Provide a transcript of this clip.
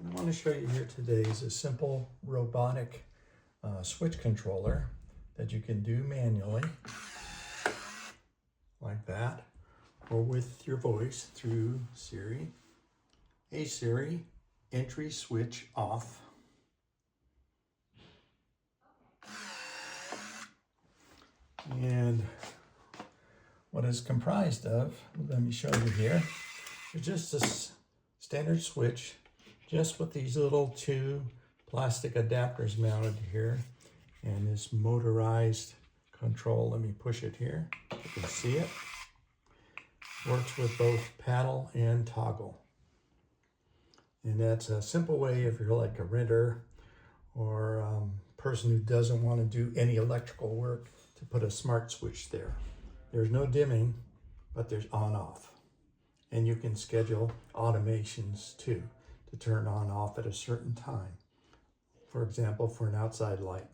What I want to show you here today is a simple robotic switch controller that you can do manually, like that, or with your voice through Siri. Hey Siri, entry switch off. And what it's comprised of, let me show you here, is just a standard switch, just with these little two plastic adapters mounted here, and this motorized control. Let me push it here, you can see it. Works with both paddle and toggle. And that's a simple way if you're like a renter or a person who doesn't want to do any electrical work to put a smart switch there. There's no dimming, but there's on off. And you can schedule automations too to turn on off at a certain time. For example, for an outside light.